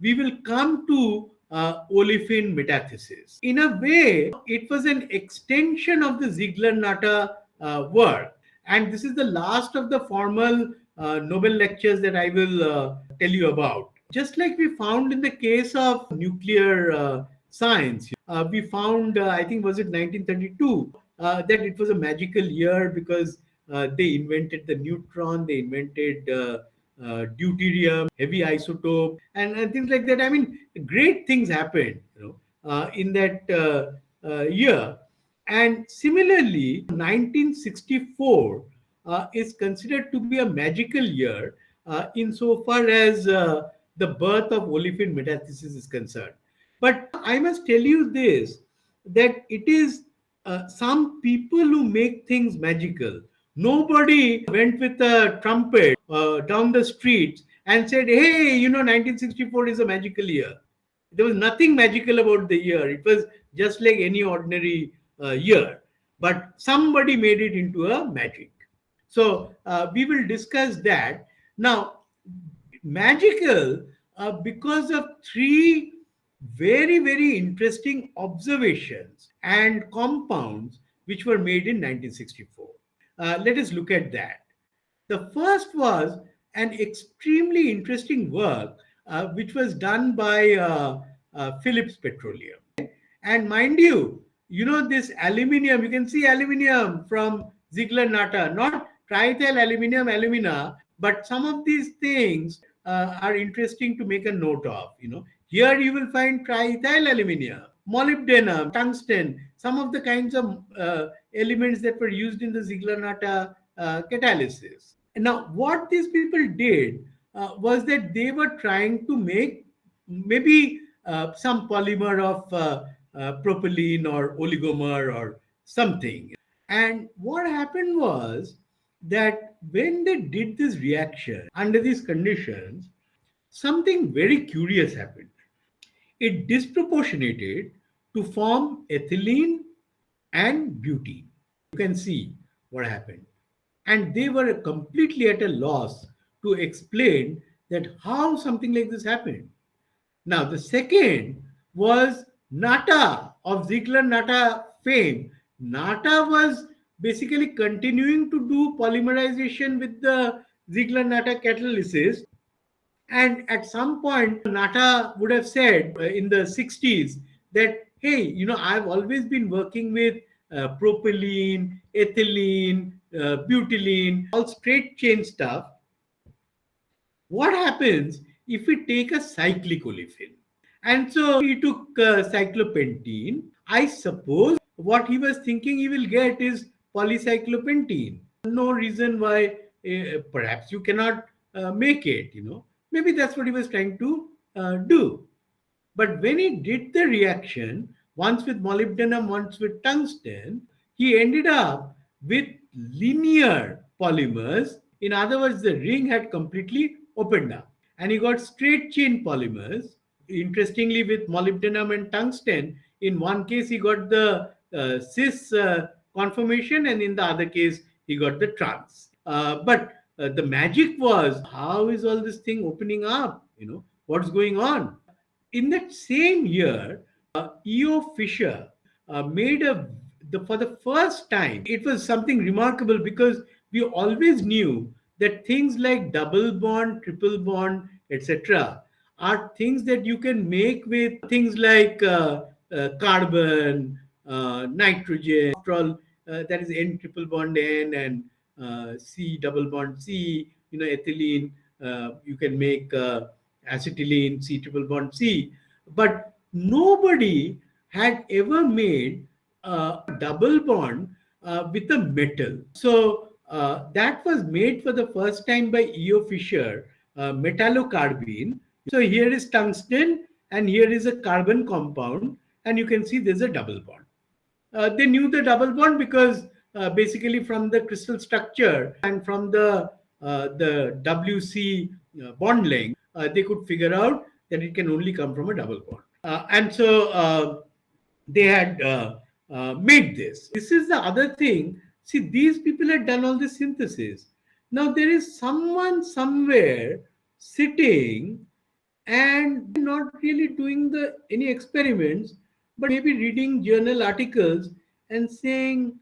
we will come to Olefin Metathesis. In a way, it was an extension of the Ziegler-Natta work. And this is the last of the formal Nobel lectures that I will tell you about. Just like we found in the case of nuclear science, we found, I think, was it 1932, that it was a magical year because they invented the neutron, they invented deuterium, heavy isotope, and things like that. I mean, great things happened, in that year. And similarly, 1964 is considered to be a magical year insofar as the birth of olefin metathesis is concerned. But I must tell you this, that it is some people who make things magical. Nobody went with a trumpet down the streets and said, hey, 1964 is a magical year. There was nothing magical about the year. It was just like any ordinary year. But somebody made it into a magic. So we will discuss that. Now, magical because of three very, very interesting observations and compounds which were made in 1964. Let us look at that. The first was an extremely interesting work which was done by Phillips Petroleum. And mind you, this aluminium, you can see aluminium from Ziegler-Natta, not triethyl aluminium, alumina, but some of these things are interesting to make a note of. Here you will find triethyl aluminium, molybdenum, tungsten, some of the kinds of elements that were used in the Ziegler-Natta catalysis. Now, what these people did was that they were trying to make maybe some polymer of propylene or oligomer or something. And what happened was that when they did this reaction under these conditions, something very curious happened. It disproportionated to form ethylene and butene. You can see what happened. And they were completely at a loss to explain that how something like this happened. Now, the second was Natta of Ziegler-Natta fame. Natta was basically continuing to do polymerization with the Ziegler-Natta catalysis. And at some point, Natta would have said in the 60s that, hey, I've always been working with propylene, ethylene, butylene, all straight chain stuff. What happens if we take a cyclic olefin? And so he took cyclopentene. I suppose what he was thinking he will get is polycyclopentene. No reason why perhaps you cannot make it. Maybe that's what he was trying to do. But when he did the reaction, once with molybdenum, once with tungsten, he ended up with linear polymers. In other words, the ring had completely opened up. And he got straight chain polymers. Interestingly, with molybdenum and tungsten, in one case he got the cis conformation, and in the other case he got the trans. But the magic was, how is all this thing opening up? What's going on? In that same year, E.O. Fisher made for the first time, it was something remarkable because we always knew that things like double bond, triple bond, etc., are things that you can make with things like carbon, nitrogen, after all, that is N triple bond N and C double bond C, ethylene, you can make acetylene, C triple bond C. But nobody had ever made a double bond with a metal. So that was made for the first time by E.O. Fisher, metallocarbene. So here is tungsten and here is a carbon compound, and you can see there's a double bond. They knew the double bond because basically from the crystal structure and from the WC bond length, they could figure out that it can only come from a double bond. And so they had made this. This is the other thing. See, these people had done all the synthesis. Now there is someone somewhere sitting and not really doing the any experiments, but maybe reading journal articles and saying,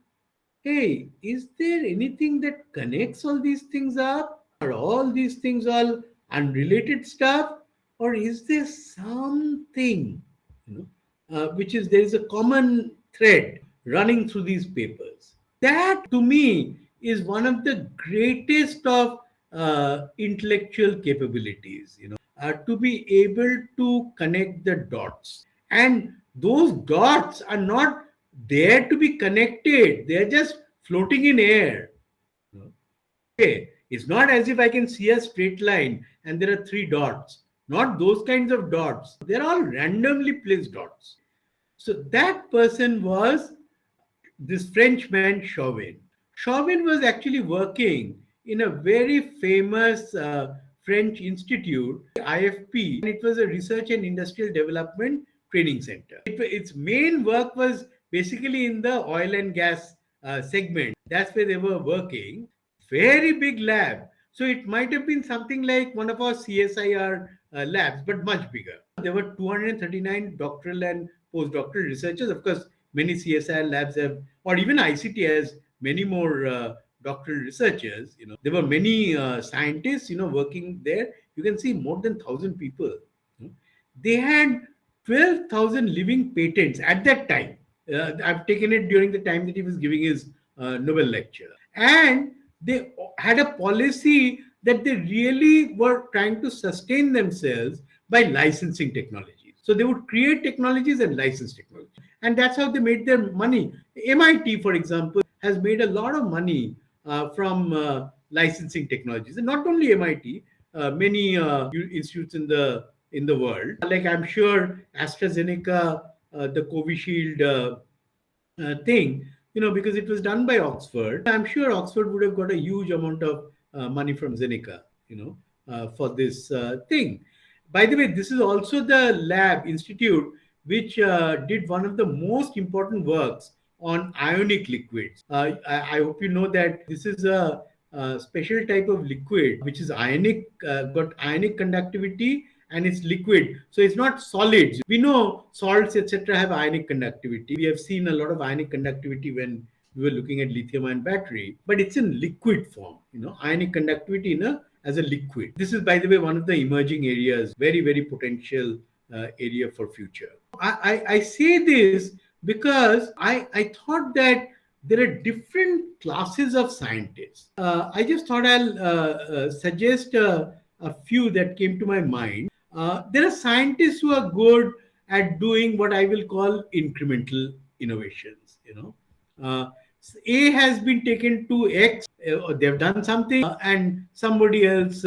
hey, is there anything that connects all these things up? Are all these things all unrelated stuff? Or is there something, which is there is a common thread running through these papers? That to me is one of the greatest of intellectual capabilities, to be able to connect the dots. And those dots are not there to be connected, they're just floating in air. you know. Okay, it's not as if I can see a straight line and there are three dots. Not those kinds of dots, they're all randomly placed dots. So that person was this Frenchman Chauvin. Chauvin was actually working in a very famous French institute, IFP, and it was a research and industrial development training center. Its main work was basically in the oil and gas segment. That's where they were working. Very big lab. So it might have been something like one of our CSIR labs, but much bigger. There were 239 doctoral and postdoctoral researchers. Of course, many CSIR labs have, or even ICT has many more doctoral researchers. There were many scientists, working there. You can see more than 1,000 people. you know. They had 12,000 living patents at that time. I've taken it during the time that he was giving his Nobel lecture. And they had a policy that they really were trying to sustain themselves by licensing technologies. So they would create technologies and license technology. And that's how they made their money. MIT, for example, has made a lot of money from licensing technologies. And not only MIT, many institutes in the world. Like I'm sure AstraZeneca, the Covishield thing, because it was done by Oxford. I'm sure Oxford would have got a huge amount of money from Zeneca, for this thing. By the way, this is also the lab institute which did one of the most important works on ionic liquids. I hope you know that this is a special type of liquid which is ionic, got ionic conductivity, and it's liquid, so it's not solids. We know salts etc have ionic conductivity. We have seen a lot of ionic conductivity when we were looking at lithium ion battery, but it's in liquid form. Ionic conductivity as a liquid. This is, by the way, one of the emerging areas, very very potential area for future. I say this because I thought that there are different classes of scientists. I just thought I'll suggest a few that came to my mind. There are scientists who are good at doing what I will call incremental innovations. Uh, A has been taken to X, they've done something, and somebody else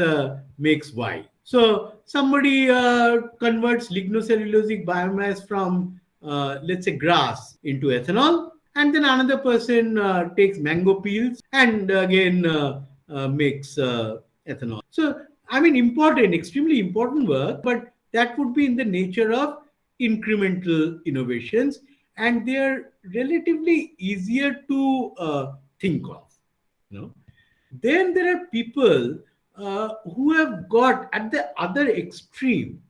makes Y. So somebody converts lignocellulosic biomass from, let's say, grass into ethanol, and then another person takes mango peels and again makes ethanol. So I mean, important, extremely important work, but that would be in the nature of incremental innovations, and they are relatively easier to think of. You know, then there are people who have got at the other extreme.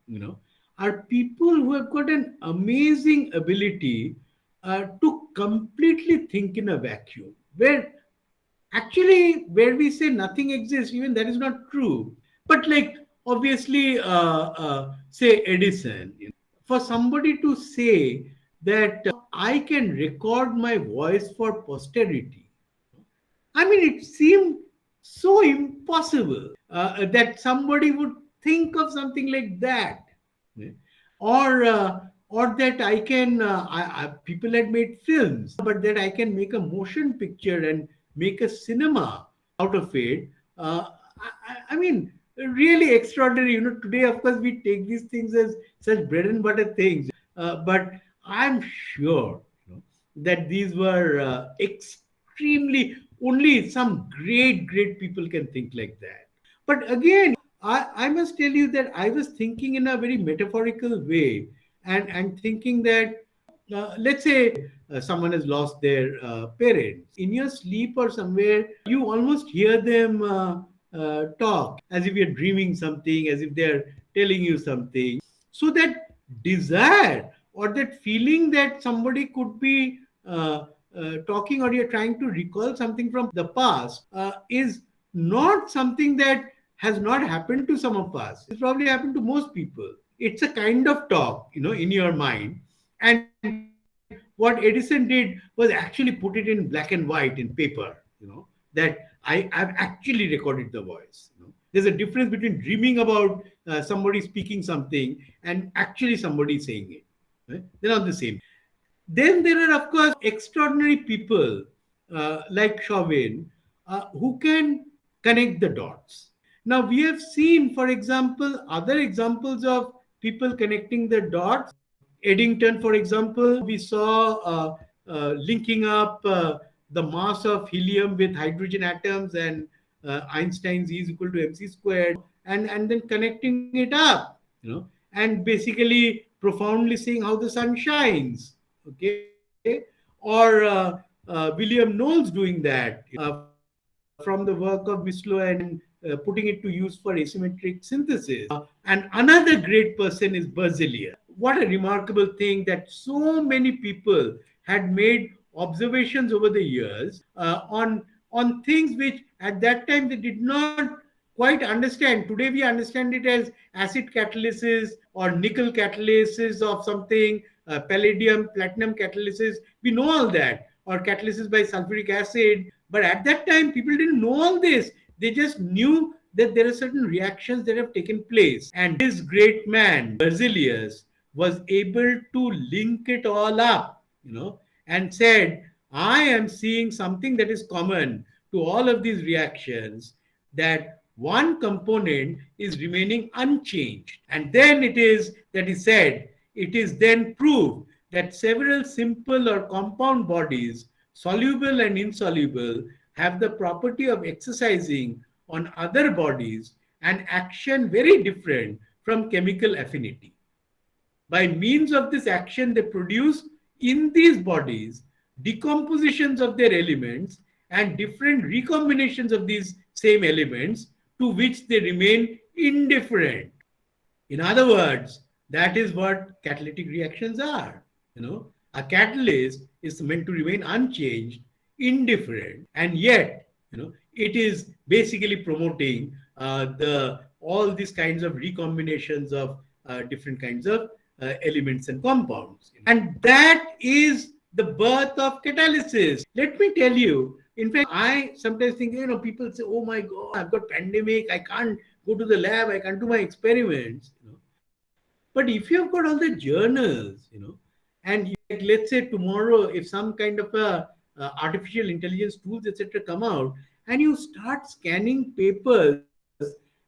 Are people who have got an amazing ability to completely think in a vacuum, where actually, where we say nothing exists, even that is not true. But like obviously, say Edison, for somebody to say that I can record my voice for posterity, I mean, it seemed so impossible that somebody would think of something like that. Yeah. Or that I can, people had made films, but that I can make a motion picture and make a cinema out of it. I mean, really extraordinary. Today, of course, we take these things as such bread and butter things, but I'm sure that these were extremely, only some great people can think like that. But again, I must tell you that I was thinking in a very metaphorical way, and thinking that, let's say someone has lost their parents. In your sleep or somewhere, you almost hear them talk as if you're dreaming something, as if they're telling you something. So that desire or that feeling that somebody could be talking, or you're trying to recall something from the past, is not something that has not happened to some of us. It's probably happened to most people. It's a kind of talk, in your mind. And what Edison did was actually put it in black and white in paper, that I've actually recorded the voice. There's a difference between dreaming about somebody speaking something and actually somebody saying it. Right? They're not the same. Then there are, of course, extraordinary people like Chauvin who can connect the dots. Now, we have seen, for example, other examples of people connecting the dots. Eddington, for example, we saw linking up the mass of helium with hydrogen atoms, and Einstein's E is equal to mc squared, and then connecting it up, and basically profoundly seeing how the sun shines. Okay, or William Knowles doing that, from the work of Mislow, and putting it to use for asymmetric synthesis. And another great person is Berzelius. What a remarkable thing that so many people had made observations over the years on things which at that time they did not quite understand. Today we understand it as acid catalysis or nickel catalysis of something, palladium, platinum catalysis. We know all that, or catalysis by sulfuric acid. But at that time, people didn't know all this. They just knew that there are certain reactions that have taken place. And this great man, Berzelius, was able to link it all up, and said, I am seeing something that is common to all of these reactions, that one component is remaining unchanged. And then it is that he said, it is then proved that several simple or compound bodies, soluble and insoluble, have the property of exercising on other bodies an action very different from chemical affinity. By means of this action, they produce in these bodies decompositions of their elements and different recombinations of these same elements, to which they remain indifferent. In other words, that is what catalytic reactions are. A catalyst is meant to remain unchanged, indifferent, and yet, it is basically promoting the all these kinds of recombinations of different kinds of elements and compounds. And that is the birth of catalysis. Let me tell you. In fact, I sometimes think, people say, "Oh my God, I've got pandemic. I can't go to the lab. I can't do my experiments." But if you have got all the journals, and like, let's say tomorrow, if some kind of a artificial intelligence tools, etc., come out, and you start scanning papers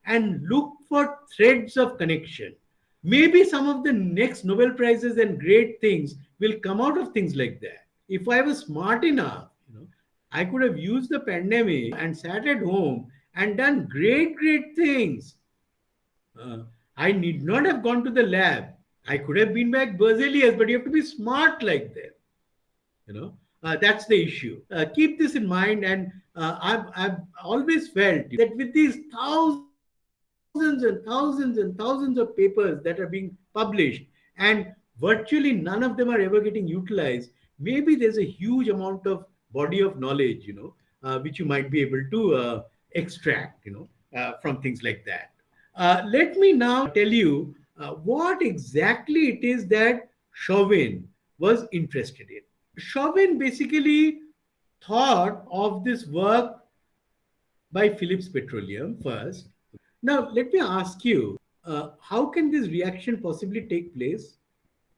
and look for threads of connection, maybe some of the next Nobel Prizes and great things will come out of things like that. If I was smart enough, I could have used the pandemic and sat at home and done great, great things. I need not have gone to the lab. I could have been back Berzelius, but you have to be smart like that. That's the issue. Keep this in mind, and I've always felt that with these thousands and thousands and thousands of papers that are being published, and virtually none of them are ever getting utilized, maybe there's a huge amount of body of knowledge, which you might be able to extract, from things like that. Let me now tell you what exactly it is that Chauvin was interested in. Chauvin basically thought of this work by Phillips Petroleum first. Now, let me ask you, how can this reaction possibly take place?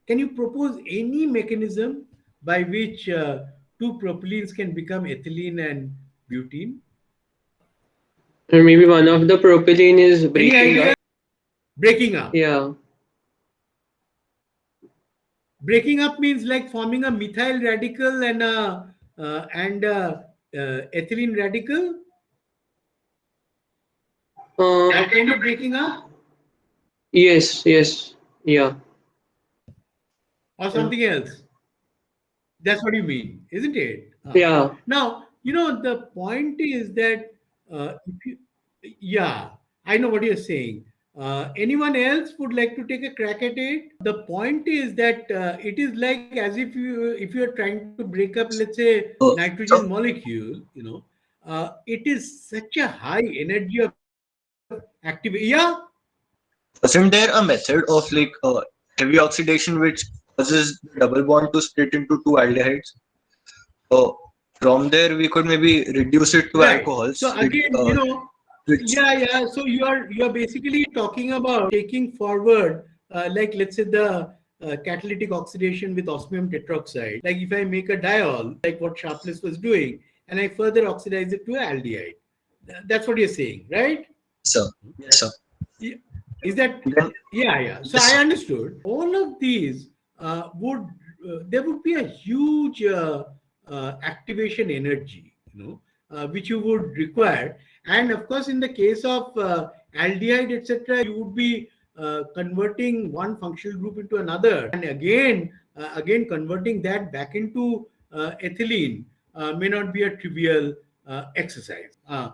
Can you propose any mechanism by which two propylenes can become ethylene and butene? Or maybe one of the propylene is Any breaking idea? up. Breaking up. Yeah. Breaking up means like forming a methyl radical and a ethylene radical. Uh, That kind of breaking up, yes, yes. Yeah. or Yeah. something else. That's what you mean, isn't it? Yeah. Now, the point is that if you, yeah, I know what you're saying. Anyone else would like to take a crack at it? The point is that it is like as if you are trying to break up, let's say, nitrogen So, molecule. It is such a high energy of activity. Yeah. wasn't there a method of heavy oxidation which causes the double bond to split into two aldehydes? So from there we could maybe reduce it to Right. So alcohols, again, which yeah. So you are basically talking about taking forward, like let's say the catalytic oxidation with osmium tetroxide. Like if I make a diol, like what Sharpless was doing, and I further oxidize it to aldehyde. That's what you're saying, right? sir, yes sir. Yeah. Is that Then yeah. So I yes, understood all of these would there would be a huge activation energy, which you would require. And of course, in the case of aldehyde, etc., you would be converting one functional group into another, and again converting that back into ethylene may not be a trivial exercise. I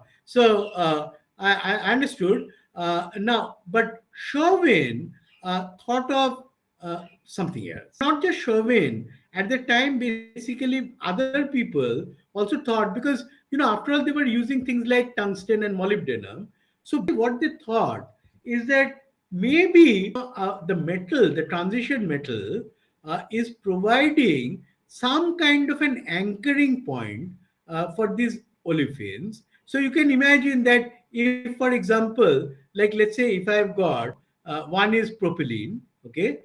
understood. Now, but Chauvin thought of something else. Not just Chauvin. At the time, basically, other people also thought, because after all, they were using things like tungsten and molybdenum. So what they thought is that maybe the metal, the transition metal, is providing some kind of an anchoring point for these olefins. So you can imagine that if, for example, like let's say if I've got one is propylene, okay,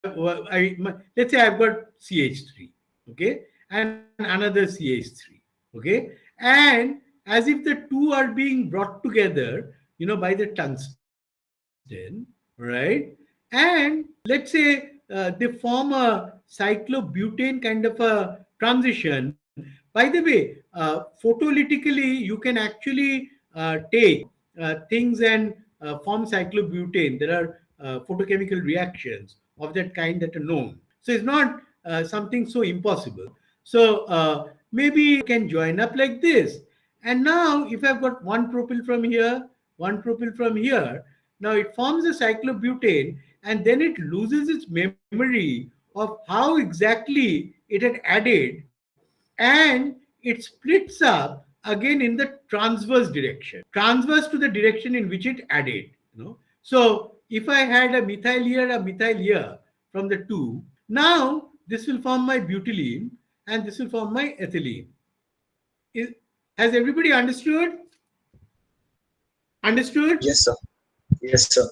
let's say I've got CH3, okay, and another CH3, okay, and as if the two are being brought together, by the tungsten, right? And let's say they form a cyclobutane kind of a transition. By the way, photolytically, you can actually take things and form cyclobutane. There are photochemical reactions of that kind that are known. So it's not something so impossible. So maybe can join up like this. And now, if I've got one propyl from here, one propyl from here, now it forms a cyclobutane, and then it loses its memory of how exactly it had added, and it splits up again in the transverse to the direction in which it added. So if I had a methyl here from the two, now this will form my butylene and this will form my ethylene. Is, has everybody understood? yes sir, yes sir.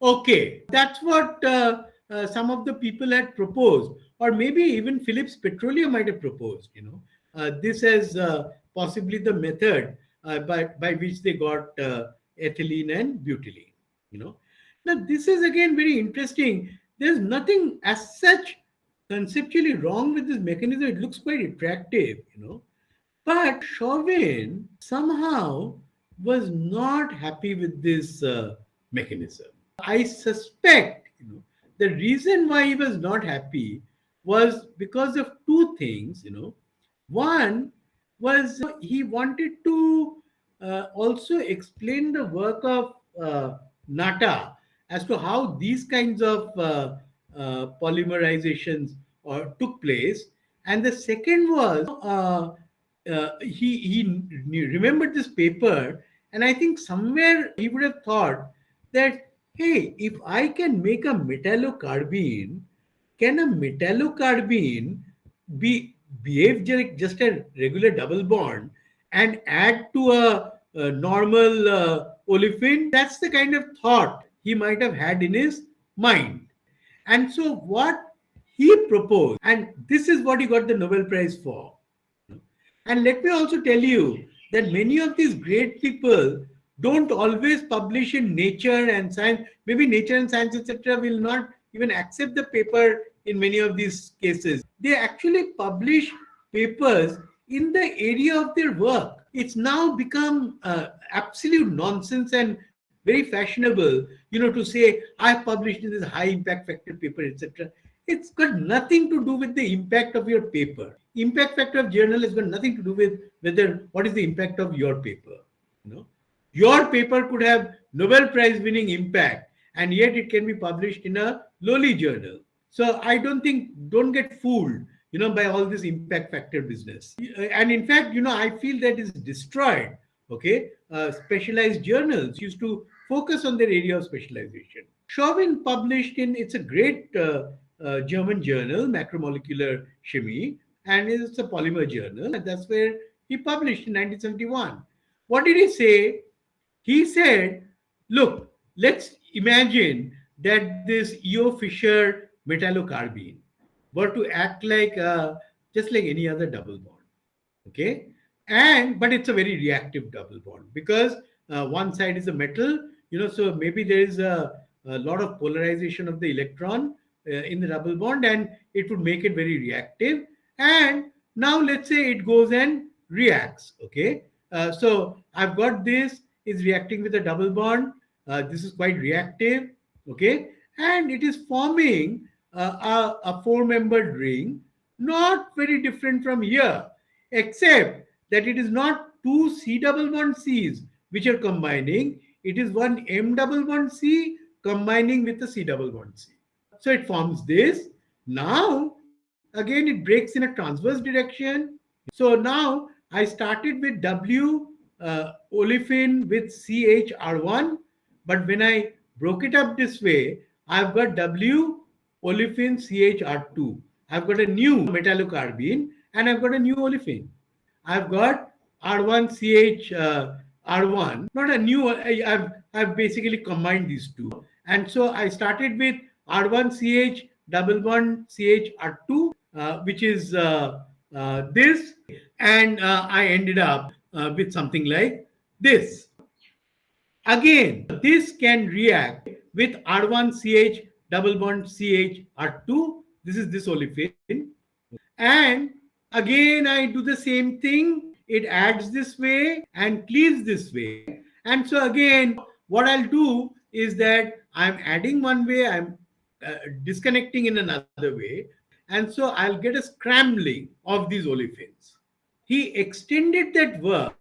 Okay, that's what some of the people had proposed, or maybe even Phillips Petroleum might have proposed. This as possibly the method by which they got ethylene and butylene. You know, now this is again very interesting. There's nothing as such conceptually wrong with this mechanism. It looks quite attractive. But Chauvin somehow was not happy with this mechanism. I suspect the reason why he was not happy was because of two things. One was he wanted to also explain the work of Nata as to how these kinds of polymerizations took place. And the second was he remembered this paper, and I think somewhere he would have thought that, hey, if I can make a metallocarbene, can a metallocarbene be behave just a regular double bond and add to a normal olefin? That's the kind of thought he might have had in his mind. And so what he proposed, and this is what he got the Nobel Prize for. And let me also tell you that many of these great people don't always publish in Nature and Science. Maybe Nature and Science, etc., will not even accept the paper in many of these cases. They actually publish papers in the area of their work. It's now become absolute nonsense and very fashionable, to say I published in this high impact factor paper, etc. It's got nothing to do with the impact of your paper. Impact factor of journal has got nothing to do with whether what is the impact of your paper. You know, Your paper could have Nobel Prize winning impact, and yet it can be published in a lowly journal. So I don't get fooled, by all this impact factor business. And in fact, I feel that is destroyed. Okay, specialized journals used to focus on their area of specialization. Chauvin published in it's a great German journal, Macromolecular Chemie, and it's a polymer journal, and that's where he published in 1971. What did he say? He said, look, let's imagine that this EO Fisher metallocarbene were to act like just like any other double bond. Okay. And but it's a very reactive double bond because one side is a metal, so maybe there is a lot of polarization of the electron in the double bond, and it would make it very reactive. And now let's say it goes and reacts. Okay. So I've got this is reacting with a double bond. This is quite reactive. Okay. And it is forming a four-membered ring, not very different from here, except that it is not two C double bond C's which are combining. It is one M double bond C combining with the C double bond C. So it forms this. Now, again, it breaks in a transverse direction. So now I started with W olefin with CHR1, but when I broke it up this way, I've got W olefin CHR2. I've got a new metallocarbene and I've got a new olefin. I've got R1CH R1, not a new. I've basically combined these two, and so I started with R1CH double bond CHR2, which is this, and I ended up with something like this. Again, this can react with R1CH double bond CHR2. This is this olefin. And again, I do the same thing. It adds this way and cleaves this way. And so again, what I'll do is that I'm adding one way, I'm disconnecting in another way. And so I'll get a scrambling of these olefins. He extended that work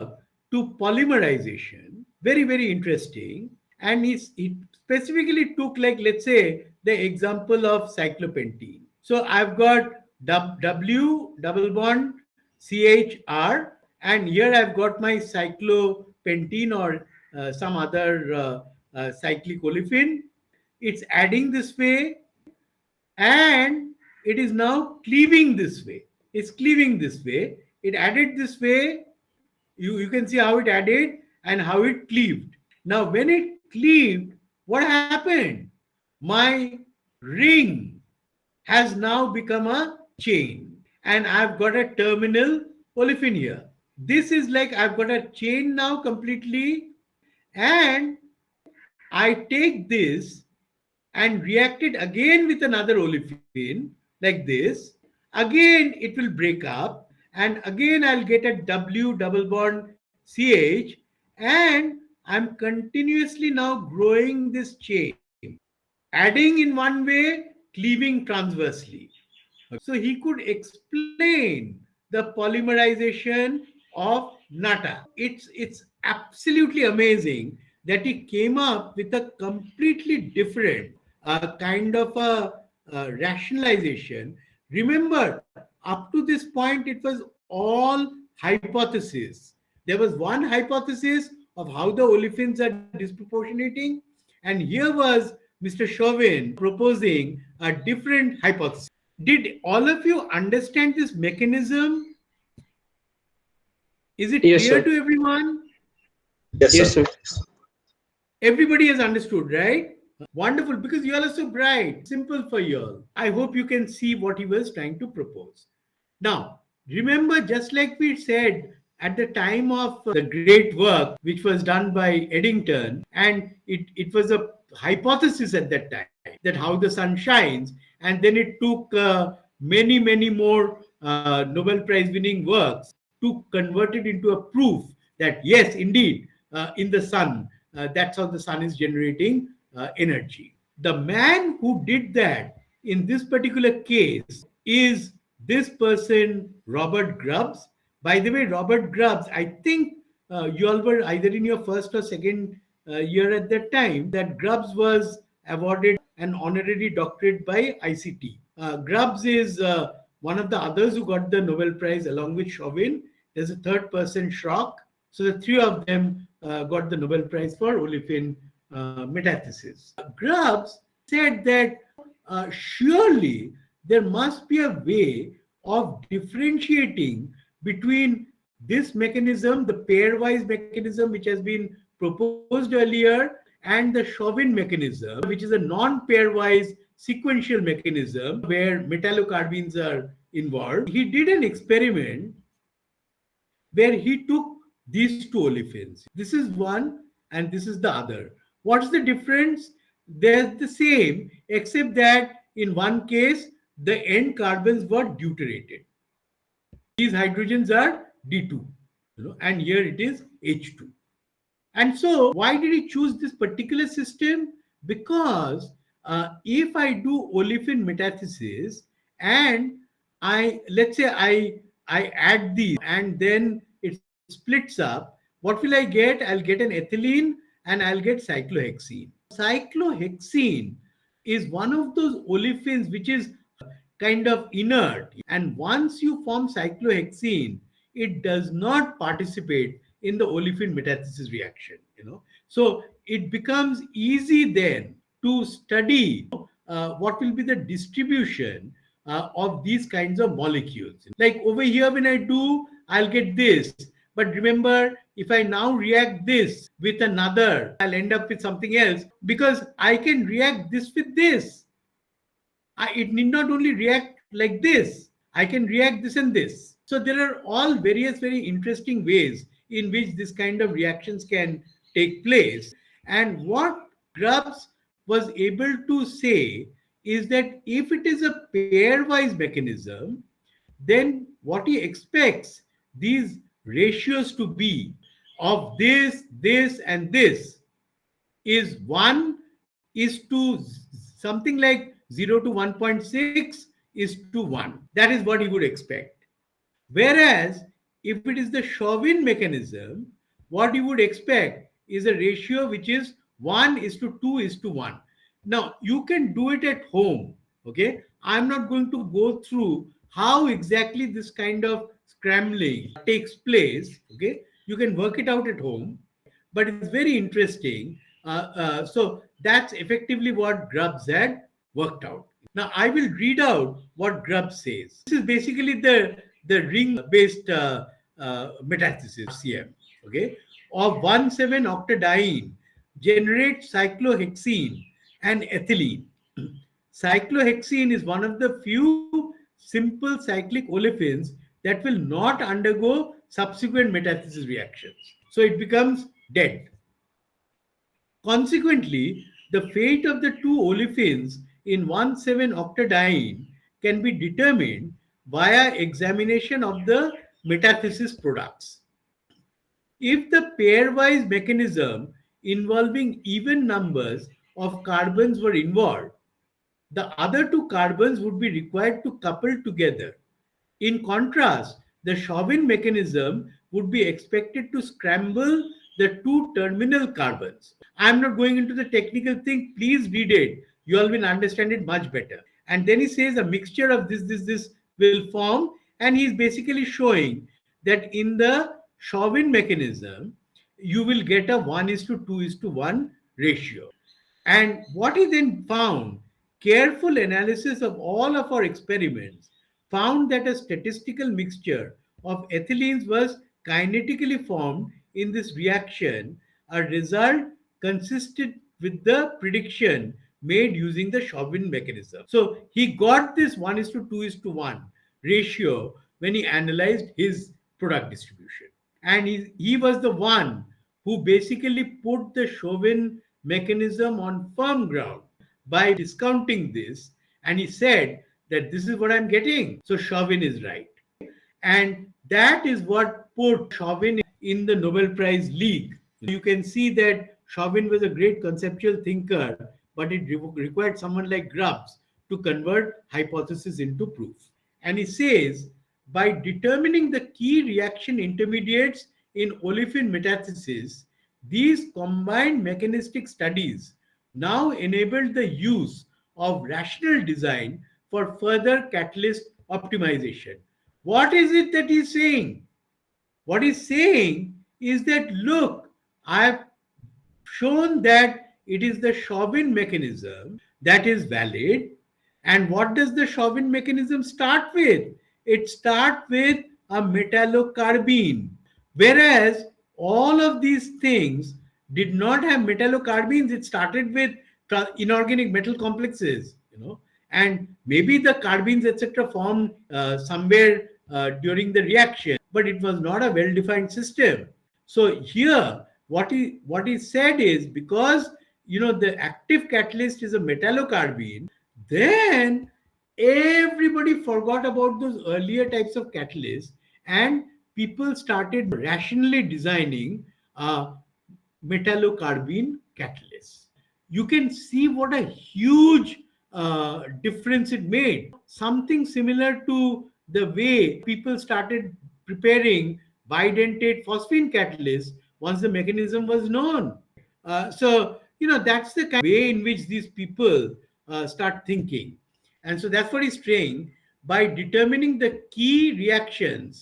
to polymerization. Very, very interesting. And he specifically took, like, let's say, the example of cyclopentene. So I've got W double bond CHR, and here I've got my cyclopentene or some other cyclic olefin. It's adding this way, and it is now cleaving this way. It's cleaving this way. It added this way. You can see how it added and how it cleaved. Now, when it cleaved, what happened? My ring has now become a chain, and I've got a terminal olefin here. This is like I've got a chain now completely, and I take this and react it again with another olefin like this. Again, it will break up, and again I'll get a W double bond CH, and I'm continuously now growing this chain, adding in one way, cleaving transversely. So he could explain the polymerization of Nata. It's absolutely amazing that he came up with a completely different kind of a rationalization. Remember, up to this point, it was all hypothesis. There was one hypothesis of how the olefins are disproportionating, and here was Mr. Chauvin proposing a different hypothesis. Did all of you understand this mechanism? Is it Yes, clear sir. to everyone? Yes, Yes, sir. sir. Everybody has understood, right? Wonderful, because you all are so bright. Simple for you all. I hope you can see what he was trying to propose. Now, remember, just like we said at the time of the great work which was done by Eddington, and it was a hypothesis at that time that how the sun shines, and then it took many, many more Nobel Prize winning works to convert it into a proof that yes, indeed, in the sun, that's how the sun is generating energy. The man who did that in this particular case is this person, Robert Grubbs. By the way, Robert Grubbs, I think you all were either in your first or second year at that time, that Grubbs was awarded an honorary doctorate by ICT. Grubbs is one of the others who got the Nobel Prize along with Chauvin. There's a third person, Schrock. So the three of them got the Nobel Prize for olefin metathesis. Grubbs said that surely there must be a way of differentiating between this mechanism, the pairwise mechanism which has been proposed earlier, and the Chauvin mechanism, which is a non-pairwise sequential mechanism where metallocarbons are involved. He did an experiment where he took these two olefins. This is one and this is the other. What's the difference? They're the same, except that in one case, the end carbons were deuterated. These hydrogens are D2, and here it is H2. And so, why did he choose this particular system? Because if I do olefin metathesis and let's say I add these and then it splits up, what will I get? I'll get an ethylene and I'll get cyclohexene. Cyclohexene is one of those olefins which is kind of inert, and once you form cyclohexene, it does not participate in the olefin metathesis reaction. So it becomes easy then to study what will be the distribution of these kinds of molecules. Like over here, when I do, I'll get this. But remember, if I now react this with another, I'll end up with something else, because I can react this with this. It need not only react like this, I can react this and this. So there are all various very interesting ways in which this kind of reactions can take place. And what Grubbs was able to say is that if it is a pairwise mechanism, then what he expects these ratios to be of this, this, and this is 1 is to something like 0 to 1.6 is to 1. That is what he would expect. Whereas if it is the Chauvin mechanism, what you would expect is a ratio which is 1 is to 2 is to 1. Now, you can do it at home. Okay. I'm not going to go through how exactly this kind of scrambling takes place. Okay. You can work it out at home, but it's very interesting. So that's effectively what Grubbs had worked out. Now, I will read out what Grubbs says. This is basically the ring-based metathesis, CM, okay, of 1,7-octadiene generates cyclohexene and ethylene. Cyclohexene is one of the few simple cyclic olefins that will not undergo subsequent metathesis reactions. So it becomes dead. Consequently, the fate of the two olefins in 1,7-octadiene can be determined via examination of the metathesis products. If the pairwise mechanism involving even numbers of carbons were involved, the other two carbons would be required to couple together. In contrast, the Chauvin mechanism would be expected to scramble the two terminal carbons. I'm not going into the technical thing. Please read it. You all will understand it much better. And then he says a mixture of this will form. And he's basically showing that in the Chauvin mechanism, you will get a 1:2:1 ratio. And what he then found, careful analysis of all of our experiments found that a statistical mixture of ethylenes was kinetically formed in this reaction, a result consistent with the prediction made using the Chauvin mechanism. So he got this 1:2:1 ratio when he analyzed his product distribution. And he was the one who basically put the Chauvin mechanism on firm ground by discounting this. And he said that this is what I'm getting. So Chauvin is right. And that is what put Chauvin in the Nobel Prize League. You can see that Chauvin was a great conceptual thinker, but it required someone like Grubbs to convert hypothesis into proof. And he says, by determining the key reaction intermediates in Olefin Metathesis, these combined mechanistic studies now enabled the use of rational design for further catalyst optimization. What is it that he's saying? What he's saying is that, look, I've shown that it is the Chauvin mechanism that is valid. And what does the Chauvin mechanism start with? It starts with a metallocarbene. Whereas all of these things did not have metallocarbenes, it started with inorganic metal complexes, and maybe the carbenes, etc., formed somewhere during the reaction, but it was not a well defined system. So here, what he said is, because the active catalyst is a metallocarbene, then everybody forgot about those earlier types of catalysts, and people started rationally designing metallocarbene catalysts. You can see what a huge difference it made. Something similar to the way people started preparing bidentate phosphine catalysts once the mechanism was known. So that's the kind of way in which these people start thinking. And so that's what he's saying. By determining the key reaction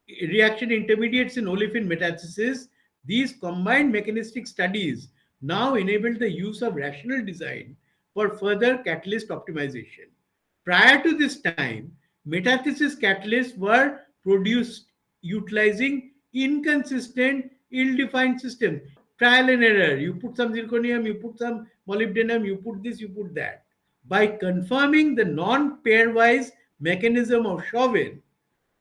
intermediates in olefin metathesis, these combined mechanistic studies now enable the use of rational design for further catalyst optimization. Prior to this time, metathesis catalysts were produced utilizing inconsistent, ill-defined systems. Trial and error. You put some zirconium, you put some molybdenum, you put this, you put that. By confirming the non-pairwise mechanism of Chauvin,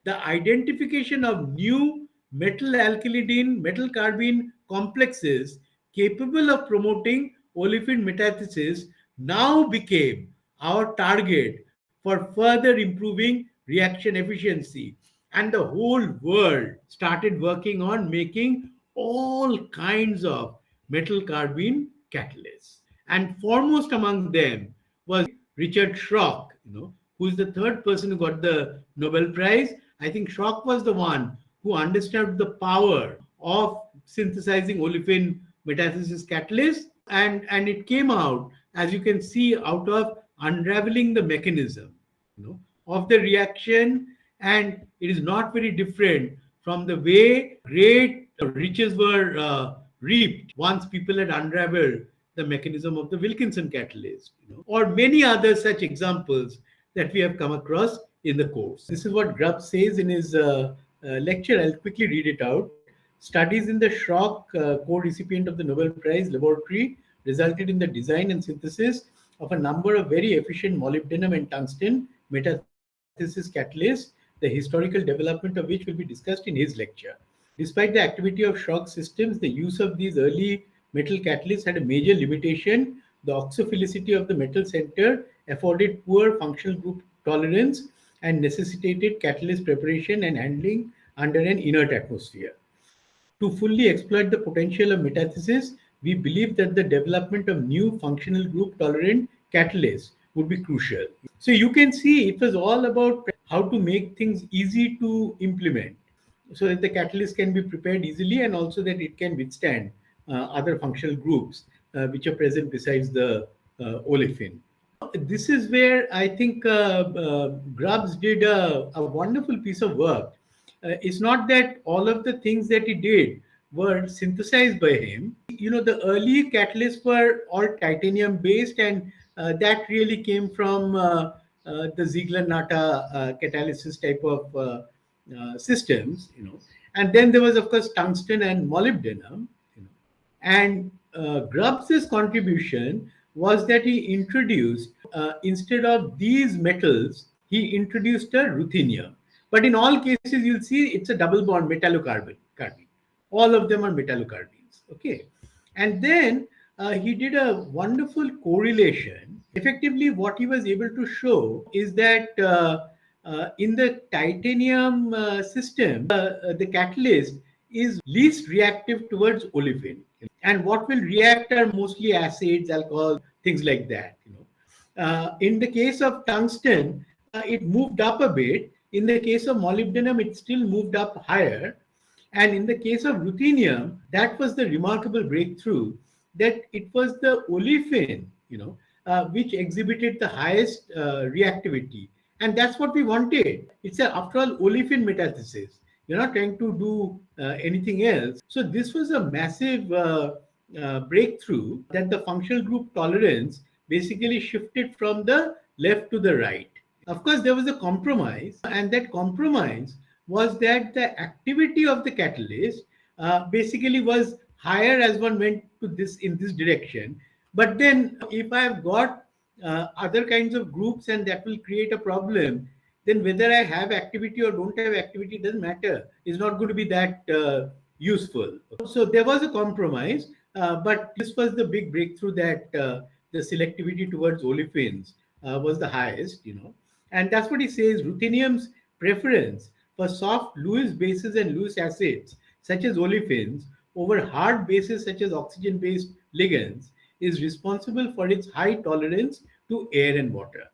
the identification of new metal alkylidene metal carbene complexes capable of promoting olefin metathesis now became our target for further improving reaction efficiency. And the whole world started working on making all kinds of metal carbene catalysts. And foremost among them was Richard Schrock, who is the third person who got the Nobel Prize. I think Schrock was the one who understood the power of synthesizing olefin metathesis catalyst, and it came out, as you can see, out of unraveling the mechanism of the reaction. And it is not very different from the way great riches were reaped once people had unraveled the mechanism of the Wilkinson catalyst, or many other such examples that we have come across in the course. This is what Grubbs says in his lecture. I'll quickly read it out. Studies in the Schrock, co-recipient of the Nobel Prize laboratory, resulted in the design and synthesis of a number of very efficient molybdenum and tungsten metathesis catalysts, the historical development of which will be discussed in his lecture. Despite the activity of Schrock systems, the use of these early metal catalysts had a major limitation. The oxophilicity of the metal center afforded poor functional group tolerance and necessitated catalyst preparation and handling under an inert atmosphere. To fully exploit the potential of metathesis, we believe that the development of new functional group tolerant catalysts would be crucial. So you can see it was all about how to make things easy to implement so that the catalyst can be prepared easily and also that it can withstand other functional groups which are present besides the olefin. This is where I think Grubbs did a wonderful piece of work. It's not that all of the things that he did were synthesized by him. The early catalysts were all titanium based, and that really came from the Ziegler-Natta catalysis type of systems. And then there was, of course, tungsten and molybdenum. And Grubbs's contribution was that he introduced, instead of these metals, he introduced a ruthenium. But in all cases, you'll see it's a double bond metallocarbene. All of them are metallocarbenes. Okay. And then he did a wonderful correlation. Effectively, what he was able to show is that in the titanium system, the catalyst is least reactive towards olefin. And what will react are mostly acids, alcohol, things like that. In the case of tungsten, it moved up a bit. In the case of molybdenum, it still moved up higher. And in the case of ruthenium, that was the remarkable breakthrough, that it was the olefin, which exhibited the highest reactivity. And that's what we wanted. It's after all, olefin metathesis. You're not trying to do anything else. So this was a massive breakthrough, that the functional group tolerance basically shifted from the left to the right. Of course, there was a compromise, and that compromise was that the activity of the catalyst basically was higher as one went to this in this direction. But then, if I have got other kinds of groups and that will create a problem, then whether I have activity or don't have activity doesn't matter. It's not going to be that useful. So there was a compromise, but this was the big breakthrough, that the selectivity towards olefins was the highest, and that's what he says. Ruthenium's preference for soft Lewis bases and Lewis acids, such as olefins, over hard bases such as oxygen-based ligands, is responsible for its high tolerance to air and water.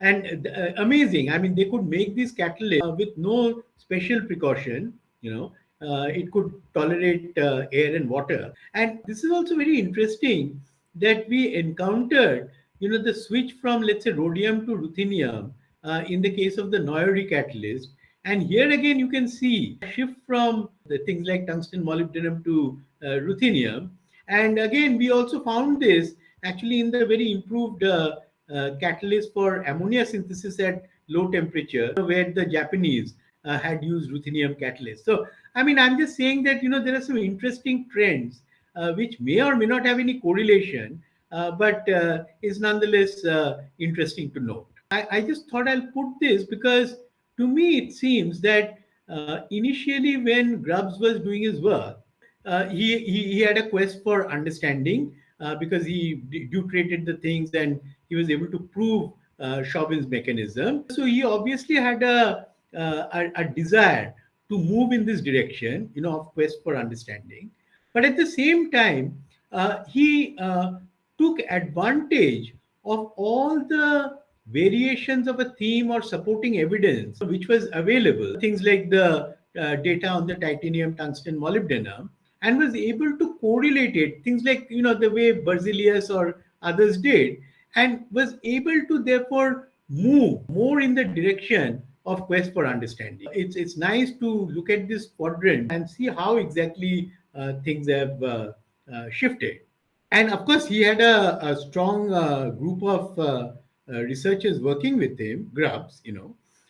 And amazing. I mean, they could make these catalysts with no special precaution. It could tolerate air and water. And this is also very interesting, that we encountered, the switch from, let's say, rhodium to ruthenium in the case of the Noyori catalyst. And here again, you can see a shift from the things like tungsten molybdenum to ruthenium. And again, we also found this actually in the very improved catalyst for ammonia synthesis at low temperature, where the Japanese had used ruthenium catalyst. So, I mean, I'm just saying that, there are some interesting trends which may or may not have any correlation, but is nonetheless interesting to note. I just thought I'll put this because to me it seems that initially when Grubbs was doing his work, he had a quest for understanding because he deuterated the things and he was able to prove Chauvin's mechanism. So he obviously had a desire to move in this direction, of quest for understanding. But at the same time, he took advantage of all the variations of a theme or supporting evidence which was available, things like the data on the titanium, tungsten, molybdenum, and was able to correlate it, things like, the way Berzelius or others did, and was able to therefore move more in the direction of quest for understanding. It's nice to look at this quadrant and see how exactly things have shifted. And of course, he had a strong group of researchers working with him, Grubbs,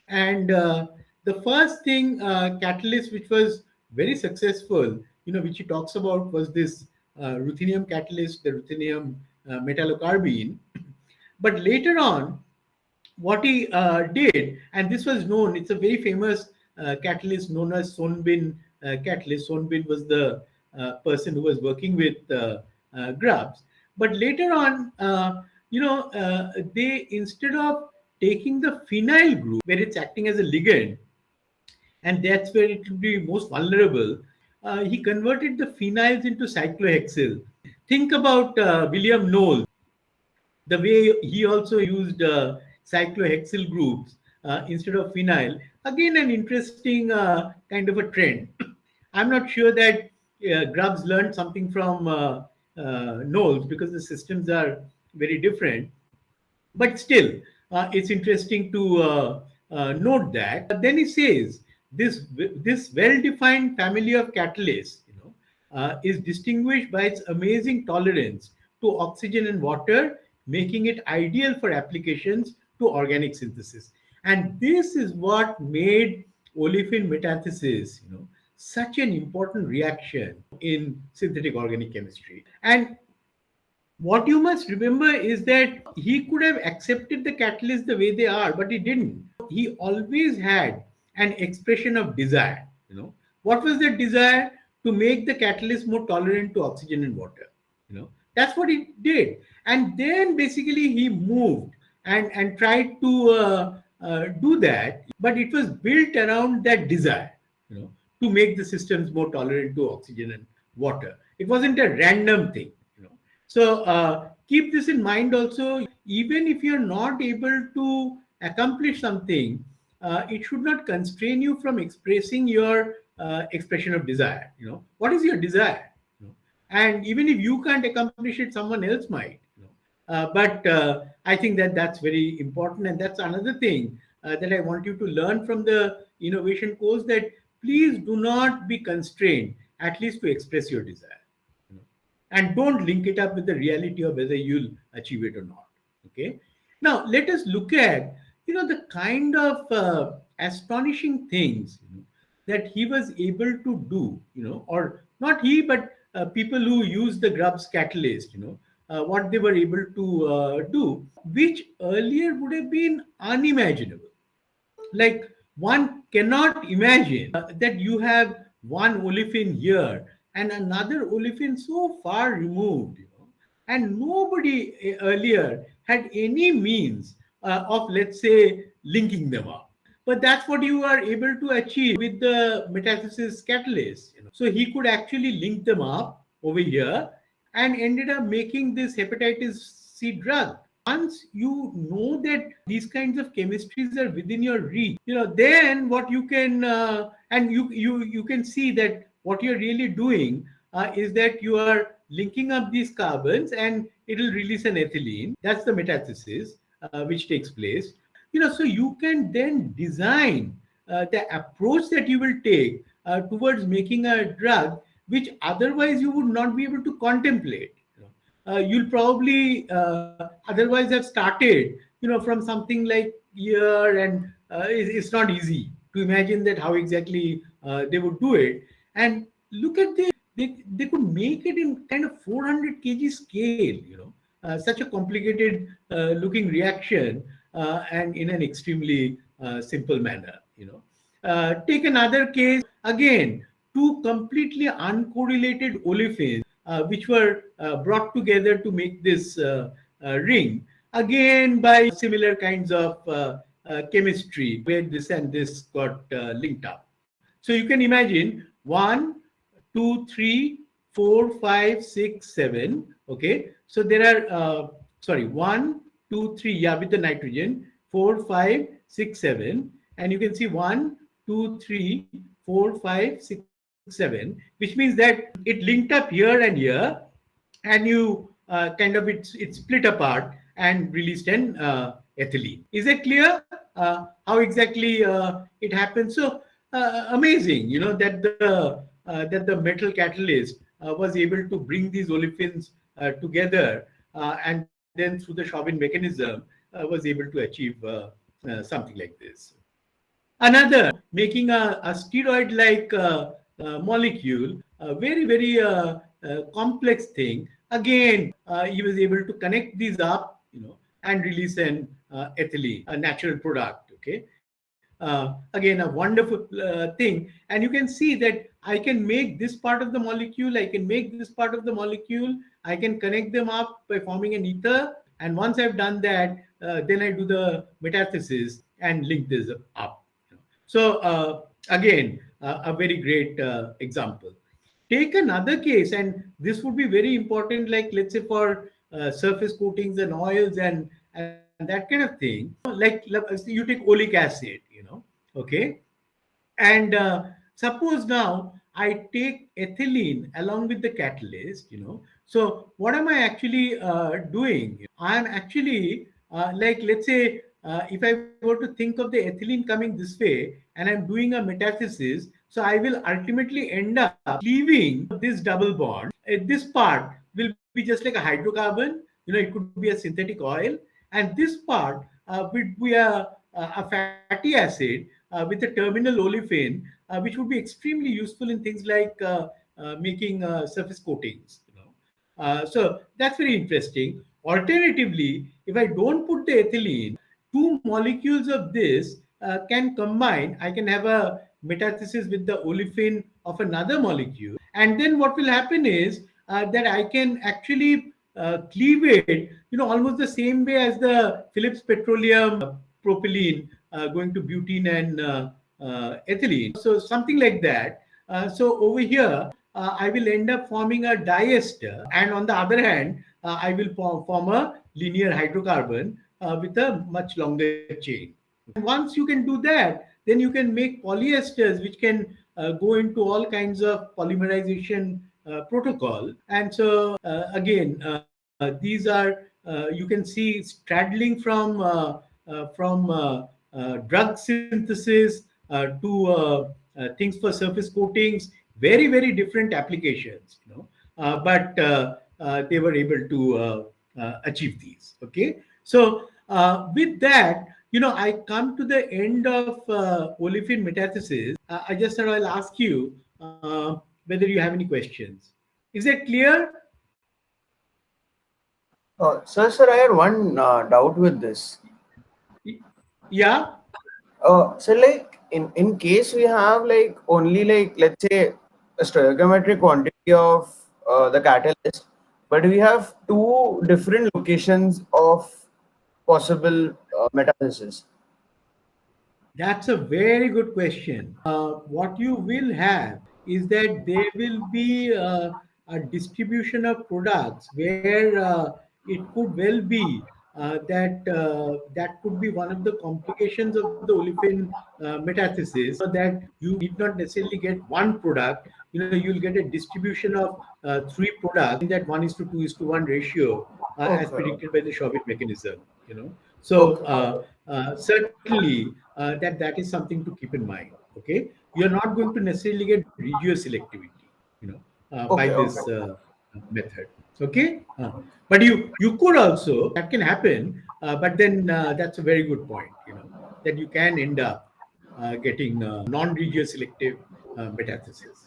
And the first thing, catalyst, which was very successful, which he talks about, was this ruthenium catalyst, the ruthenium metallocarbene. But later on, what he did, and this was known, it's a very famous catalyst known as Sonbin catalyst. Sonbin was the person who was working with Grubbs. But later on, they, instead of taking the phenyl group, where it's acting as a ligand, and that's where it will be most vulnerable, he converted the phenyls into cyclohexyl. Think about William Knowles, the way he also used cyclohexyl groups instead of phenyl. Again, an interesting kind of a trend. I'm not sure that Grubbs learned something from Knowles, because the systems are very different. But still, it's interesting to note that. Then he says this well-defined family of catalysts, is distinguished by its amazing tolerance to oxygen and water, making it ideal for applications to organic synthesis. And this is what made olefin metathesis, such an important reaction in synthetic organic chemistry. And what you must remember is that he could have accepted the catalysts the way they are, but he didn't. He always had an expression of desire. What was the desire? To make the catalyst more tolerant to oxygen and water. That's what he did. And then basically he moved and tried to do that, but it was built around that desire, to make the systems more tolerant to oxygen and water. It wasn't a random thing. So keep this in mind also. Even if you're not able to accomplish something, it should not constrain you from expressing your expression of desire. What is your desire? And even if you can't accomplish it, someone else might. But I think that that's very important, and that's another thing that I want you to learn from the innovation course, that please do not be constrained, at least to express your desire, you know, and don't link it up with the reality of whether you'll achieve it or not. Okay. Now let us look at the kind of astonishing things that he was able to do, or not he, but people who use the Grubbs catalyst, what they were able to do, which earlier would have been unimaginable. Like, one cannot imagine that you have one olefin here and another olefin so far removed, and nobody earlier had any means of, let's say, linking them up. But that's what you are able to achieve with the metathesis catalyst. So he could actually link them up over here and ended up making this hepatitis C drug. Once you know that these kinds of chemistries are within your reach, then what you can and you can see that what you're really doing is that you are linking up these carbons and it will release an ethylene. That's the metathesis which takes place. So you can then design the approach that you will take towards making a drug which otherwise you would not be able to contemplate. You'll probably otherwise have started from something like here, and it's not easy to imagine that how exactly they would do it. And look at this, they could make it in kind of 400 kg scale, such a complicated looking reaction, and in an extremely simple manner. Take another case, again, two completely uncorrelated olefins which were brought together to make this ring, again by similar kinds of chemistry, where this and this got linked up. So you can imagine 1, 2, 3, 4, 5, 6, 7. Okay, so there are sorry, 1, 2, 3, yeah, with the nitrogen, 4, 5, 6, 7, and you can see 1, 2, 3, 4, 5, 6, 7, which means that it linked up here and here, and you kind of it split apart and released an ethylene. Is it clear how exactly it happens? So amazing, that the metal catalyst was able to bring these olefins together, and then through the Chauvin mechanism was able to achieve something like this. Another, making a steroid like molecule, a very, very complex thing. Again, he was able to connect these up, and release an ethylene, a natural product. Okay. Again, a wonderful thing. And you can see that I can make this part of the molecule, I can make this part of the molecule, I can connect them up by forming an ether. And once I've done that, then I do the metathesis and link this up. So again, a very great example. Take another case, and this would be very important, like let's say for surface coatings and oils and that kind of thing. Like you take oleic acid, okay, and suppose now I take ethylene along with the catalyst, So what am I actually doing? I'm actually like, let's say, if I were to think of the ethylene coming this way and I'm doing a metathesis, so I will ultimately end up cleaving this double bond. This part will be just like a hydrocarbon, it could be a synthetic oil, and this part would be a fatty acid with a terminal olefin, which would be extremely useful in things like making surface coatings. So that's very interesting. Alternatively, if I don't put the ethylene, two molecules of this can combine. I can have a metathesis with the olefin of another molecule. And then what will happen is that I can actually cleave it, almost the same way as the Phillips petroleum propylene going to butene and ethylene. So something like that. So over here, I will end up forming a diester, and on the other hand, I will form a linear hydrocarbon with a much longer chain. And once you can do that, then you can make polyesters which can go into all kinds of polymerization protocol. And so again, these are you can see straddling from drug synthesis to things for surface coatings, very very different applications, but they were able to achieve these. Okay, so with that, I come to the end of olefin metathesis. I just thought I'll ask you whether you have any questions. Is that clear? Sir, I had one doubt with this. Yeah. So like in case we have like only like let's say a stoichiometric quantity of the catalyst, but we have two different locations of possible metathesis. That's a very good question. What you will have is that there will be a distribution of products where it could well be that could be one of the complications of the olefin metathesis, that you need not necessarily get one product. You'll get a distribution of three products in that 1:2:1 ratio, as Okay. predicted by the Chauvin mechanism. So Okay. certainly that is something to keep in mind. Okay, you're not going to necessarily get regioselectivity, by Okay. this Okay. method. Okay, but you could also, that can happen, but then that's a very good point. That you can end up getting non-regioselective metathesis.